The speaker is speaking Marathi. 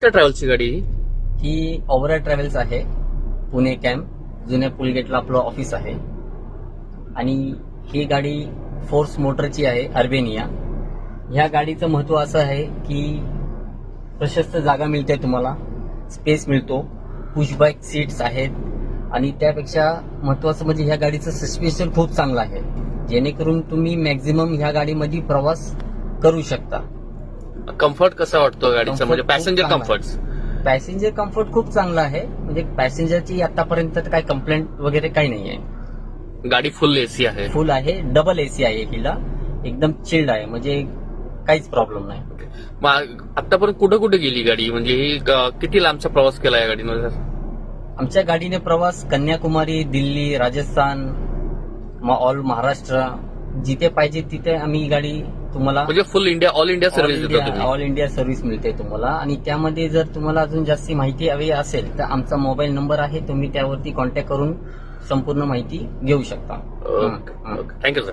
ट्रॅव्हल्सची गाडी ही? ही ओव्हरा ट्रॅव्हल्स आहे, पुणे कॅम्प, जुन्या पुलगेटला आपलं ऑफिस आहे. आणि ही गाडी फोर्स मोटरची आहे, अर्बेनिया. ह्या गाडीचं महत्व असं आहे की प्रशस्त जागा मिळते, तुम्हाला स्पेस मिळतो, पुशबॅक सीट्स आहेत, आणि त्यापेक्षा महत्वाचं म्हणजे ह्या गाडीचं सस्पेन्शन खूप चांगलं आहे, जेणेकरून तुम्ही मॅक्झिमम ह्या गाडीमध्ये प्रवास करू शकता. कम्फर्ट कसा वाटतो गाडीचा, Comfort म्हणजे खूप पॅसेंजर चांगला कम्फर्ट? पॅसेंजर कम्फर्ट खूप चांगला आहे, म्हणजे पॅसेंजरची आतापर्यंत काही कंप्लेंट वगैरे काही नाही आहे. गाडी फुल एसी आहे? फुल आहे, डबल एसी आहे, हिला एकदम चिल्ड आहे, म्हणजे काहीच प्रॉब्लेम नाही. मग आतापर्यंत कुठे कुठे गेली गाडी, म्हणजे ही किती लांबचा प्रवास केला या गाडीमध्ये? आमच्या गाडीने प्रवास कन्याकुमारी, दिल्ली, राजस्थान, ऑल महाराष्ट्र, जिथे पाहिजे तिथे आम्ही ही गाडी तुम्हाला म्हणजे फुल इंडिया, ऑल इंडिया सर्व्हिस देतो तुम्ही? ऑल इंडिया सर्व्हिस मिळते तुम्हाला. आणि त्यामध्ये जर तुम्हाला अजून जास्ती माहिती हवी असेल तर आमचा मोबाईल नंबर आहे, तुम्ही त्यावरती कॉन्टॅक्ट करून संपूर्ण माहिती घेऊ शकता. Thank you sir.